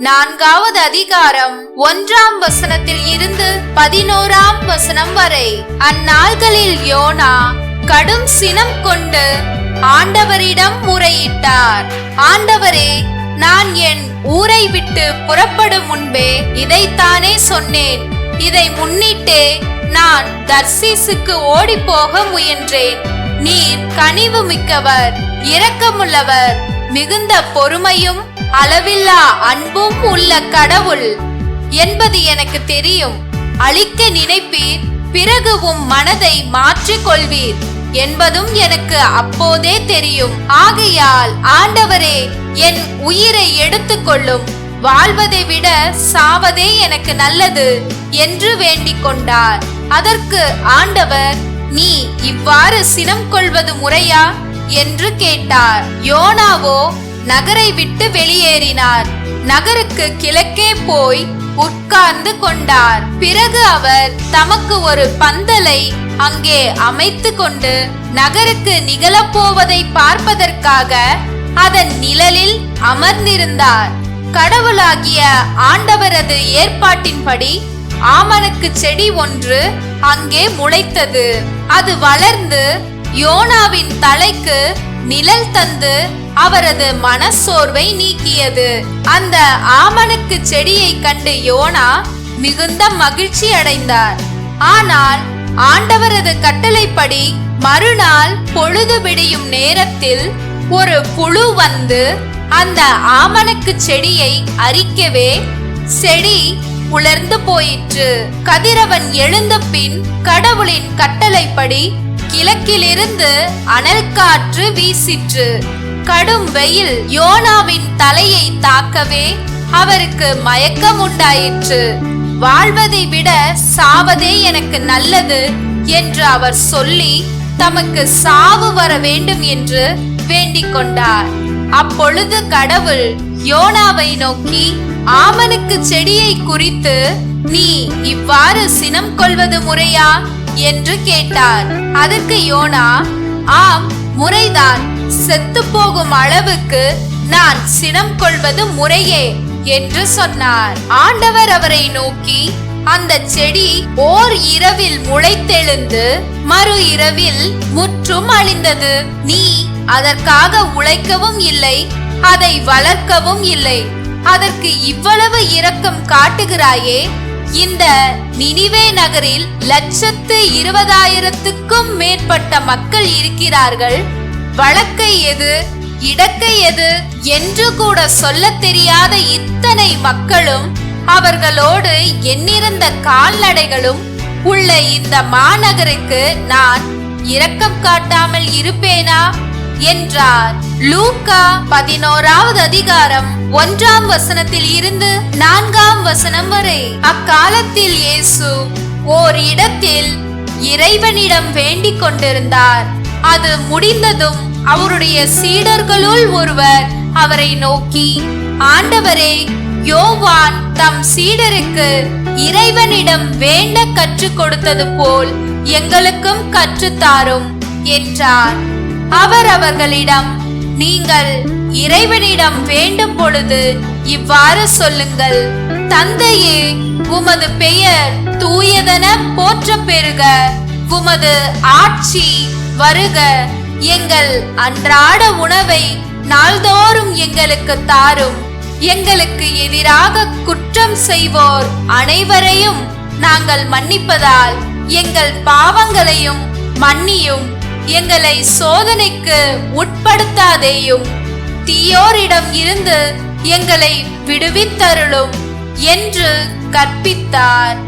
4வது அதிகாரம் 1ஆம் வசனத்தில் இருந்து 11ஆம் வசனம் வரை. அந்நாள்களில் யோனா கடும் சினம் கொண்டு ஆண்டவரிடம் முறையிட்டார். ஆண்டவரே, நான் என் ஊரை விட்டு புறப்படும் முன்பே இதைத்தானே சொன்னேன். இதை முன்னிட்டே நான் தர்சீசுக்கு ஓடி போக முயன்றேன். நீர் கனிவு மிக்கவர், இரக்கமுள்ளவர், மிகுந்த பொறுமையும் அளவில்லா அன்பும் உள்ள கடவுள் என்பது எனக்கு தெரியும். அழிக்க நினைப்பீர், பிறகு உம் மனதை மாற்றிக் கொள்வீர் என்பதும் எனக்கு அப்போதே தெரியும். ஆகையால் ஆண்டவரே, என் உயிரை எடுத்துக்கொள்ளும், வாழ்வதை விட சாவதே எனக்கு நல்லது என்று வேண்டிக் கொண்டார். அதற்கு ஆண்டவர், நீ இவ்வாறு சினம் கொள்வது முறையா என்று கேட்டார். யோனாவோ நகரை விட்டு வெளியேறினார். நகருக்கு கிழக்கே போய் உட்கார்ந்து கொண்டார். பிறகு அவர் தமக்கு ஒரு பந்தலை அங்கே அமைத்து கொண்டு நகருக்கு நிகழப்போவதை பார்ப்பதற்காக அதன் நிழலில் அமர்ந்திருந்தார். கடவுளாகிய ஆண்டவரது ஏற்பாட்டின்படி ஆமணக்கு செடி ஒன்று அங்கே முளைத்தது. அது வளர்ந்து யோனாவின் தலைக்கு நிழல் தந்து அவரது மனசோர்வை நீக்கியது. அந்த ஆமணக்கு செடியை கண்டு யோனா மிகுந்த மகிழ்ச்சி அடைந்தார். ஆனால் ஆண்டவரது கட்டளைப்படி மறுநாள் பொழுது விடியும் நேரத்தில் ஒரு புழு வந்து அந்த ஆமணக்கு செடியை அரிக்கவே செடி உலர்ந்து போயிற்று. கதிரவன் எழுந்த பின் கடவுளின் கட்டளைப்படி கிழக்கிலிருந்து அனல் காற்று வீசிற்று. கடும் வெயில் யோனாவின் தலையை தாக்கவே அவருக்கு மயக்கம் உண்டாயிற்று. வாழ்வதை விட சாவதே எனக்கு நல்லது என்று அவர் சொல்லி தமக்கு சாவு வர வேண்டும் என்று வேண்டிக் கொண்டார். அப்பொழுது கடவுள் யோனாவை நோக்கி, ஆமணக்கு செடியை குறித்து நீ இவ்வாறு சினம் கொள்வது முறையா என்று கேட்டார். அதற்கு யோனா, ஆம், முறைதான். செத்து போகும் அளவுக்கு நான் சினம் கொள்வது முறையே என்று சொன்னார். ஆண்டவர் அவரை நோக்கி, அந்த செடி ஓர் இரவில் முளைத்தெழுந்து மறு இரவில் முற்றும் அழிந்தது. நீ அதற்காக உழைக்கவும் இல்லை, அதை வளர்க்கவும் இல்லை. அதற்கு இவ்வளவு இரக்கம் காட்டுகிறாயே. இந்த நினிவே நகரில் 120,000க்கும் மேற்பட்ட மக்கள் இருக்கிறார்கள். வழக்கை எது, இடக்கை எது என்று கூட சொல்ல தெரியாத இத்தனை மக்களும் அவர்களோடு எண்ணிறந்த கால்நடைகளும் உள்ள இந்த மாநகருக்கு நான் இரக்கம் காட்டாமல் இருப்பேனா என்றார். லூக்கா 11வது அதிகாரம் 1ஆம் வசனத்தில் இருந்து 4ஆம் வசனம் வரை. அக்காலத்தில் இயேசு ஓர் இடத்தில் இறைவனிடம் வேண்டிக் கொண்டிருந்தார். அது முடிந்ததும் அவருடைய சீடர்களுள் ஒருவர் அவரை நோக்கி, ஆண்டவரே, யோவான் தம் சீடருக்கு இறைவனிடம் வேண்ட கற்றுக் கொடுத்தது போல் எங்களுக்கும் கற்றுத்தாரும் என்றார். அவர் அவர்களிடம், நீங்கள் இறைவனிடம் வேண்டும் பொழுது இவ்வாறு சொல்லுங்கள்: தந்தையே, உமது பெயர் தூயதென போற்ற பெறுக, உமது ஆட்சி வருக, எங்கள் அன்றாட உணவை நாள்தோறும் எங்களுக்கு தாரும். எங்களுக்கு எதிராக குற்றம் செய்வோர் அனைவரையும் நாங்கள் மன்னிப்பதால் எங்கள் பாவங்களையும் மன்னியும். எங்களை சோதனைக்கு உட்படுத்தாதேயும், தீயோரிடம் இருந்து எங்களை விடுவித்தருளும் என்று கற்பித்தார்.